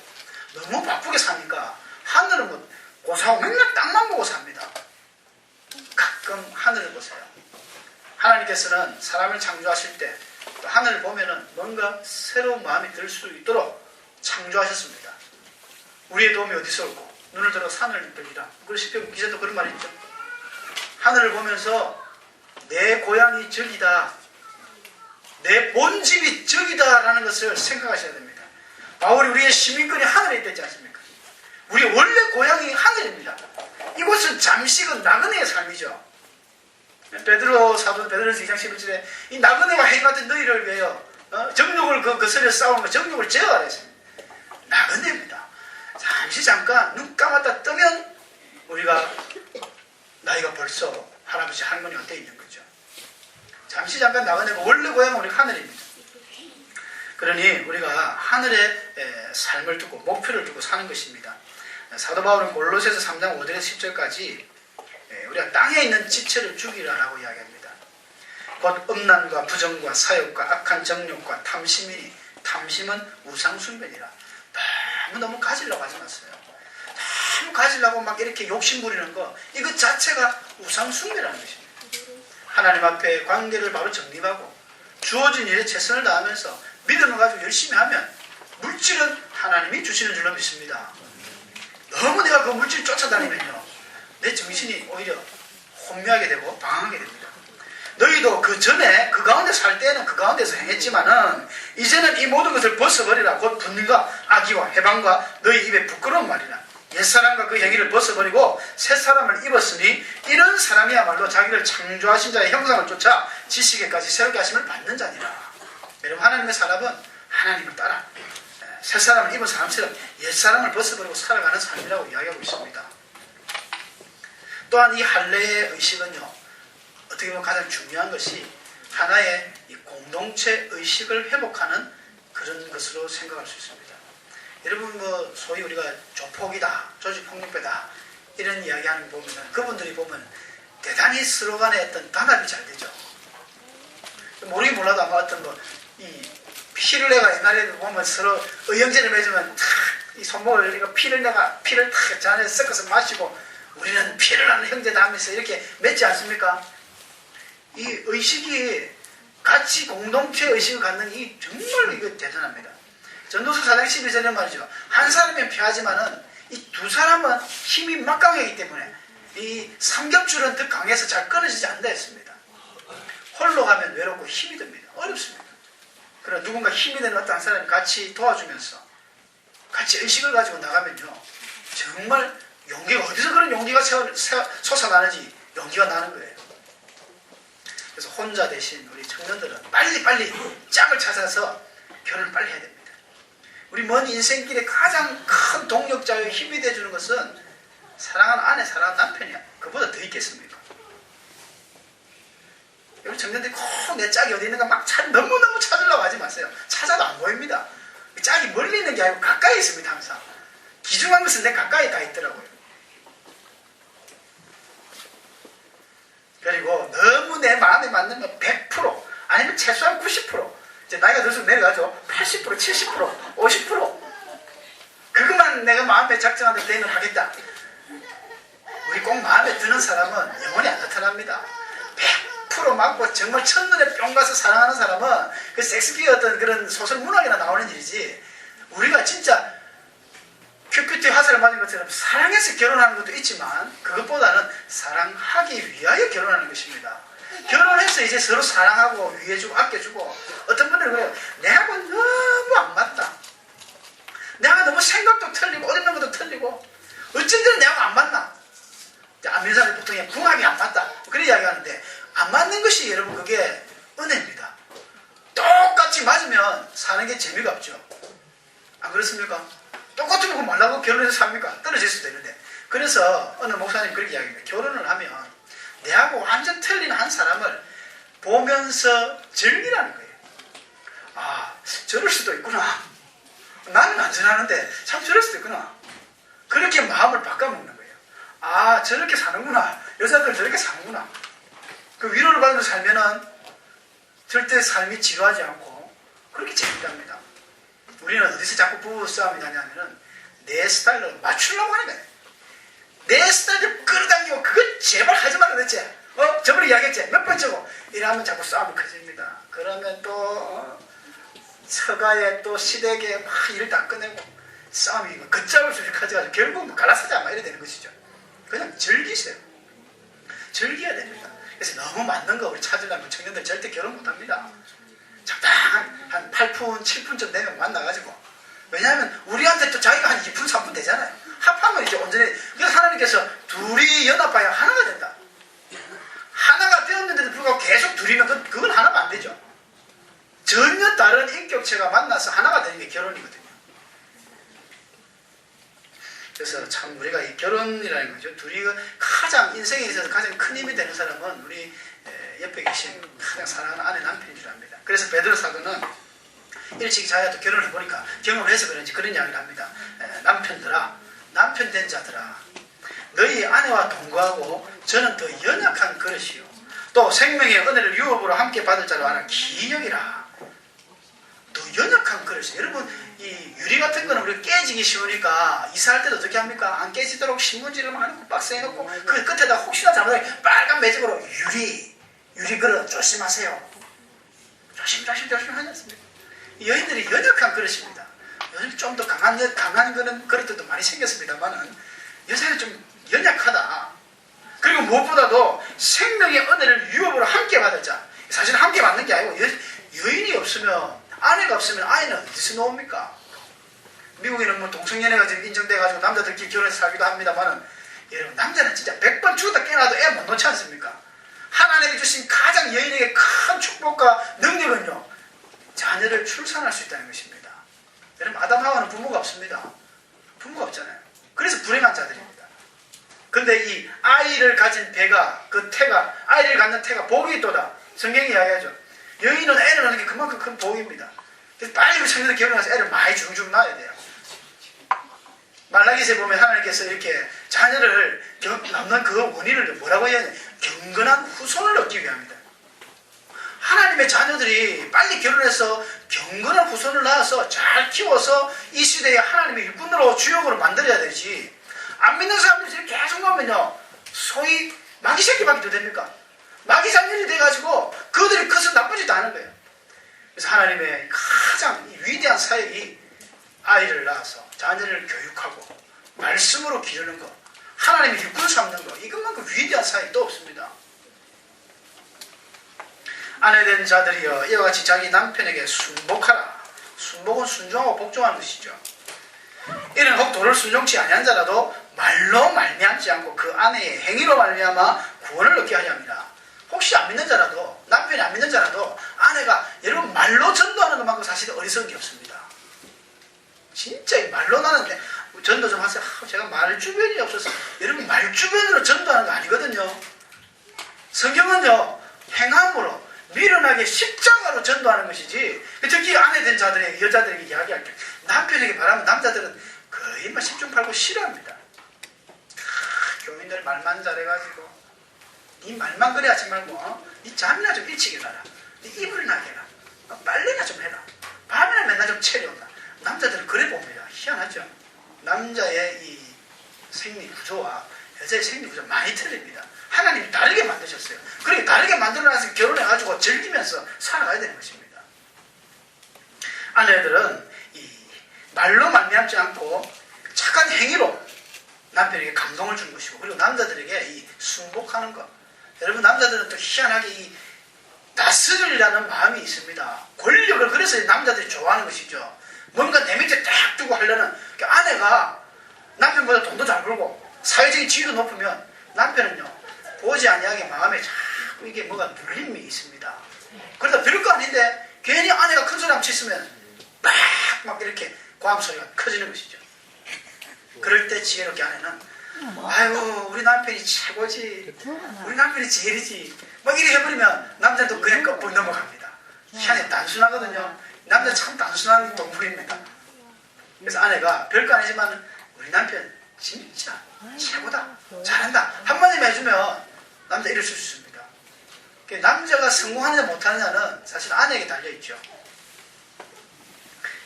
너무 바쁘게 사니까 하늘은 뭐 고사하고 맨날 땅만 보고 삽니다. 가끔 하늘을 보세요. 하나님께서는 사람을 창조하실 때 하늘을 보면은 뭔가 새로운 마음이 들 수 있도록 창조하셨습니다. 우리의 도움이 어디서 올고 눈을 들어 산을 들리라. 그리고 시편 기자도 그런 말이 있죠. 하늘을 보면서 내 고향이 저기다, 내 본집이 저기다라는 것을 생각하셔야 됩니다. 바울이 우리의 시민권이 하늘에 있지 않습니까? 우리의 원래 고향이 하늘입니다. 이곳은 잠시 그 나그네의 삶이죠. 베드로 사도 베드로서 2장 11절에 이 나그네와 해 같은 너희를 위하여 정욕을 거스려 싸우는 거 정욕을 제어하라 했습니다. 나그네입니다. 잠시 잠깐 눈 감았다 뜨면 우리가 나이가 벌써 할아버지 할머니 곁에 있는 거죠. 잠시 잠깐 나그네고 원래 고향은 우리 하늘입니다. 그러니 우리가 하늘의 삶을 두고 목표를 두고 사는 것입니다. 사도 바울은 골로새서 3장 5절에서 10절까지 우리가 땅에 있는 지체를 죽이라라고 이야기합니다. 곧 음란과 부정과 사욕과 악한 정욕과 탐심이니 탐심은 우상숭배니라. 너무 가지려고 하지 마세요. 너무 가지려고 막 이렇게 욕심 부리는 거 이것 자체가 우상숭배라는 것입니다. 하나님 앞에 관계를 바로 정립하고 주어진 일에 최선을 다하면서 믿음을 가지고 열심히 하면 물질은 하나님이 주시는 줄로 믿습니다. 너무 내가 그 물질 쫓아다니면요 내 정신이 오히려 혼미하게 되고 방황하게 됩니다. 너희도 그 전에 그 가운데 살 때는 그 가운데서 행했지만은 이제는 이 모든 것을 벗어버리라. 곧 분과 악의와 해방과 너희 입에 부끄러운 말이라. 옛사람과 그 행위를 벗어버리고 새사람을 입었으니 이런 사람이야말로 자기를 창조하신 자의 형상을 쫓아 지식에까지 새롭게 하심을 받는 자니라. 여러분 하나님의 사람은 하나님을 따라 새사람을 입은 사람처럼 옛사람을 벗어버리고 살아가는 삶이라고 이야기하고 있습니다. 또한 이 할례의 의식은요 어떻게 보면 가장 중요한 것이 하나의 이 공동체 의식을 회복하는 그런 것으로 생각할 수 있습니다. 여러분 뭐 소위 우리가 조폭이다, 조직폭력배다 이런 이야기하는 거 보면 그분들이 보면 대단히 서로 간에 어떤 단합이 잘 되죠. 모르긴 몰라도 아마 어떤 이 피를 내가 옛날에 보면 서로 의형제를 맺으면 탁 이 손목을 이거 피를 탁 잔에 섞어서 마시고 우리는 피를 나는 형제다 하면서 이렇게 맺지 않습니까? 이 의식이 같이 공동체 의식을 갖는 이 정말 이거 대단합니다. 전도서 4장 12절에 말이죠. 한 사람은 피하지만은 이 두 사람은 힘이 막강하기 때문에 이 삼겹줄은 더 강해서 잘 끊어지지 않는다 했습니다. 홀로 가면 외롭고 힘이 듭니다. 어렵습니다. 그러나 누군가 힘이 되는 어떤 한 사람이 같이 도와주면서 같이 의식을 가지고 나가면요. 정말 용기가 어디서 그런 용기가 솟아나는지 용기가 나는 거예요. 그래서 혼자 대신 우리 청년들은 빨리 짝을 찾아서 결혼을 빨리 해야 됩니다. 우리 먼 인생길에 가장 큰 동력자의 힘이 돼주는 것은 사랑하는 아내, 사랑하는 남편이야. 그보다 더 있겠습니까? 우리 청년들이 꼭 내 짝이 어디 있는가 막 너무너무 찾으려고 하지 마세요. 찾아도 안 보입니다. 짝이 멀리 있는 게 아니고 가까이 있습니다. 항상. 귀중한 것은 내 가까이 다 있더라고요. 그리고 너무 내 마음에 맞는 건 100% 아니면 최소한 90% 이제 나이가 들수록 내려가죠. 80%, 70%, 50% 그것만 내가 마음에 작정하는 대응을 하겠다. 우리 꼭 마음에 드는 사람은 영원히 안 나타납니다. 100% 맞고 정말 첫눈에 뿅 가서 사랑하는 사람은 그 섹스피어 어떤 그런 소설 문학이나 나오는 일이지 우리가 진짜 큐큐티 화살을 맞은 것처럼 사랑해서 결혼하는 것도 있지만 그것보다는 사랑하기 위하여 결혼하는 것입니다. 결혼해서 이제 서로 사랑하고 위해주고 아껴주고 어떤 분들은 그래요. 내하고 너무 안 맞다. 내가 너무 생각도 틀리고 어디 있는 것도 틀리고 어쩐지 내하고 안 맞나. 아는 사람이 보통 그냥 궁합이 안 맞다. 그런 이야기 하는데 안 맞는 것이 여러분 그게 은혜입니다. 똑같이 맞으면 사는 게 재미가 없죠. 안 그렇습니까? 똑같은 거 말라고 결혼해서 삽니까? 떨어질 수도 있는데. 그래서 어느 목사님 그렇게 이야기합니다. 결혼을 하면 내하고 완전 틀린 한 사람을 보면서 즐기라는 거예요. 아, 저럴 수도 있구나. 나는 안 저러는데 참 저럴 수도 있구나. 그렇게 마음을 바꿔먹는 거예요. 아, 저렇게 사는구나. 여자들 저렇게 사는구나. 그 위로를 받으면서 살면은 절대 삶이 지루하지 않고 그렇게 재밌답니다. 우리는 어디서 자꾸 부부싸움이 나냐면은 내 스타일로 맞추려고 하는 거예요. 내 스타일을 끌어당기고 그걸 제발 하지 말라 그랬지. 저번에 이야기했지. 몇 번째고. 이러면 자꾸 싸움이 커집니다. 그러면 또 처가에 또 시댁에 막 일을 다 꺼내고 싸움이 걷잡을 수 있게 가져가지고 결국 갈라서자 막 이래 되는 것이죠. 그냥 즐기세요. 즐겨야 됩니다. 그래서 너무 맞는 거 우리 찾으려면 청년들 절대 결혼 못합니다. 적당한 한 8분, 7분쯤 되면 만나가지고. 왜냐하면 우리한테 또 자기가 한 2분, 3분 되잖아요. 합하면 이제 온전히. 그래서 하나님께서 둘이 연합하여 하나가 된다. 하나가 되었는데도 불구하고 계속 둘이면 그건 하나가 안 되죠. 전혀 다른 인격체가 만나서 하나가 되는 게 결혼이거든요. 그래서 참 우리가 이 결혼이라는 거죠. 둘이 가장 인생에 있어서 가장 큰 힘이 되는 사람은 우리 옆에 계신 가장 사랑하는 아내 남편인 줄 압니다. 그래서 베드로 사도는 일찍 자기가 또 결혼을 해보니까 경험을 해서 그런지 그런 이야기를 합니다. 남편들아, 남편 된 자들아, 너희 아내와 동거하고 저는 더 연약한 그릇이요 또 생명의 은혜를 유업으로 함께 받을 자로 하나 기억이라. 더 연약한 그릇이요. 여러분 이 유리 같은 거는 우리가 깨지기 쉬우니까 이사할 때도 어떻게 합니까? 안 깨지도록 신문지를 막 해놓고 박스에 해놓고 그 끝에다 혹시나 잘못하면 빨간 매직으로 유리 그릇 조심하세요. 조심 하지 않습니까? 여인들이 연약한 그릇입니다. 요즘 좀 더 강한 그릇들도 많이 생겼습니다만은 여자는 좀 연약하다. 그리고 무엇보다도 생명의 은혜를 유업으로 함께 받을 자. 사실 함께 받는 게 아니고 여인이 없으면 아내가 없으면 아이는 어디서 나옵니까? 미국에는 뭐 동성연애가 지금 인정돼가지고 남자들끼리 결혼해서 살기도 합니다만은 여러분 남자는 진짜 100번 죽었다 깨어나도 애 못 놓지 않습니까? 하나님이 주신 가장 여인에게 큰 축복과 능력은요, 자녀를 출산할 수 있다는 것입니다. 여러분 아담 하와는 부모가 없습니다. 부모가 없잖아요. 그래서 불행한 자들입니다. 근데 이 아이를 가진 배가, 그 태가, 아이를 갖는 태가 복이 있도다. 성경이 이야기하죠. 여인은 애를 낳는 게 그만큼 큰 복입니다. 그래서 빨리 우리 청년들 결혼해서 애를 많이 중중 낳아야 돼요. 말라기서에 보면 하나님께서 이렇게 자녀를 낳는 그 원인을 뭐라고 해야 하냐, 경건한 후손을 얻기 위함이다. 하나님의 자녀들이 빨리 결혼해서 경건한 후손을 낳아서 잘 키워서 이 시대에 하나님의 일꾼으로 주역으로 만들어야 되지. 안 믿는 사람들이 계속 나오면요, 소위 마귀 새끼밖에 더 됩니까? 마귀 장년이 돼가지고 그들이 커서 나쁘지도 않은 거예요. 그래서 하나님의 가장 위대한 사역이 아이를 낳아서 자녀를 교육하고 말씀으로 기르는 것, 하나님의 일꾼 삼는 것, 이것만큼 위대한 사역이 또 없습니다. 아내된 자들이여 이와 같이 자기 남편에게 순복하라. 순복은 순종하고 복종하는 것이죠. 이는 혹 도를 순종치 아니한 자라도 말로 말미암지 않고 그 아내의 행위로 말미암아 구원을 얻게 하려 합니다. 혹시 안 믿는 자라도, 남편이 안 믿는 자라도 아내가 여러분 말로 전도하는 것만큼 사실은 어리석은 게 없습니다. 진짜 이 말로 나는데 전도 좀 하세요. 제가 말 주변이 없어서. 여러분 말 주변으로 전도하는 거 아니거든요. 성경은요, 행함으로 미련하게 십자가로 전도하는 것이지. 특히 아내된 자들에게, 여자들에게 이야기할 때 남편에게 말하면 남자들은 거의 막 10중 8구 싫어합니다. 교인들 말만 잘해가지고 이 말만 그래 하지 말고 이 잠이나 좀 일찍 일어나라. 이 이불이나 해라. 빨래나 좀 해라. 밤이나 맨날 좀 채려온다. 남자들은 그래 봅니다. 희한하죠. 남자의 이 생리 구조와 여자의 생리 구조 많이 틀립니다. 하나님이 다르게 만드셨어요. 그렇게 다르게 만들어놔서 결혼해가지고 즐기면서 살아가야 되는 것입니다. 아내들은 이 말로 말미암지 않고 착한 행위로 남편에게 감동을 주는 것이고, 그리고 남자들에게 이 순복하는 것. 여러분 남자들은 또 희한하게 이 다스리려는 마음이 있습니다. 권력을 그래서 남자들이 좋아하는 것이죠. 뭔가 내 밑에 딱 두고 하려는. 아내가 남편보다 돈도 잘 벌고 사회적인 지위도 높으면 남편은요, 보지 아니하게 마음에 자꾸 이게 뭐가 눌림이 있습니다. 그러다 별거 아닌데 괜히 아내가 큰 소리 한번 쳤으면 막 이렇게 고함 소리가 커지는 것이죠. 그럴 때 지혜롭게 아내는 아유 우리 남편이 최고지, 우리 남편이 제일이지 막 이렇게 해버리면 남자도 그냥 거꾸로 넘어갑니다. 희한해 단순하거든요. 남자 참 단순한 동물입니다. 그래서 아내가 별거 아니지만 우리 남편 진짜 최고다, 잘한다 한마디만 해주면 남자 일어설 수 있습니다. 남자가 성공하느냐 못하느냐는 사실 아내에게 달려있죠.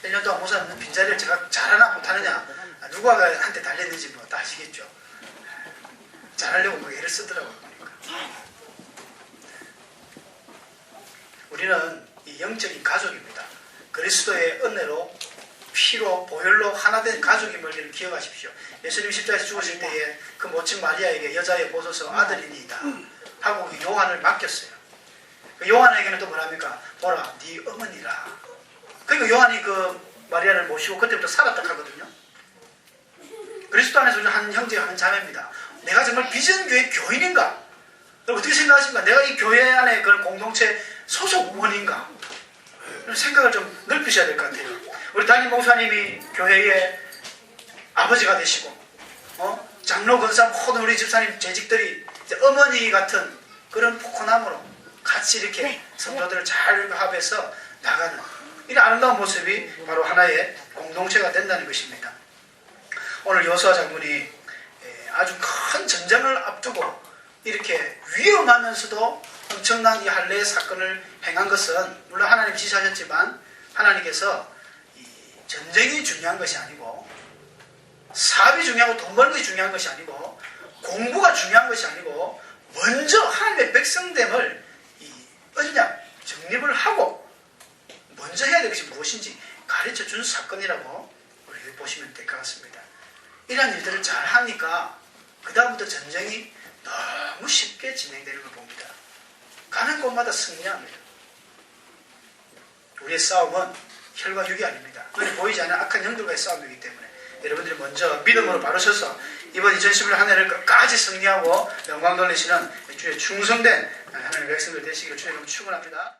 1년 동안 목사는 빈자리를 제가 잘하나 못하느냐 누구한테 달렸는지 뭐 다 아시겠죠. 잘하려고 뭐 애를 쓰더라고요. 그러니까. 우리는 이 영적인 가족입니다. 그리스도의 은혜로 피로 보혈로 하나 된 가족임을 기억하십시오. 예수님 십자가에서 죽으실 때에 그 모친 마리아에게 여자의 보소서 아들이니이다 하고 요한을 맡겼어요. 요한에게는 또 뭐랍니까? 보라 네 어머니라. 그러니까 요한이 그 마리아를 모시고 그때부터 살았다 하거든요. 그리스도 안에서 한 형제 한 자매입니다. 내가 정말 비전교회 교인인가? 어떻게 생각하십니까? 내가 이 교회 안에 그런 공동체 소속원인가? 이런 생각을 좀 넓히셔야 될 것 같아요. 우리 담임 목사님이 교회의 아버지가 되시고 장로 권사 모든 우리 집사님 재직들이 이제 어머니 같은 그런 포커나무로 같이 이렇게 성도들을 잘 합해서 나가는 이런 아름다운 모습이 바로 하나의 공동체가 된다는 것입니다. 오늘 여호수아 장군이 아주 큰 전쟁을 앞두고 이렇게 위험하면서도 엄청난 이 할례의 사건을 행한 것은 물론 하나님 지시하셨지만 하나님께서 이 전쟁이 중요한 것이 아니고 사업이 중요하고 돈 버는 것이 중요한 것이 아니고 공부가 중요한 것이 아니고 먼저 하나님의 백성됨을 이 언약 정립을 하고 먼저 해야 될 것이 무엇인지 가르쳐 준 사건이라고 우리 보시면 될 것 같습니다. 이러한 일들을 잘 하니까 그 다음부터 전쟁이 너무 쉽게 진행되는 걸 봅니다. 가는 곳마다 승리합니다. 우리의 싸움은 혈과 육이 아닙니다. 눈에 보이지 않는 악한 영들과의 싸움이기 때문에 여러분들이 먼저 믿음으로 바로 서서 이번 2011년 한 해를 끝까지 승리하고 영광 돌리시는 주의 충성된 하나님의 백성들 되시기를 주의 이름으로 축원합니다.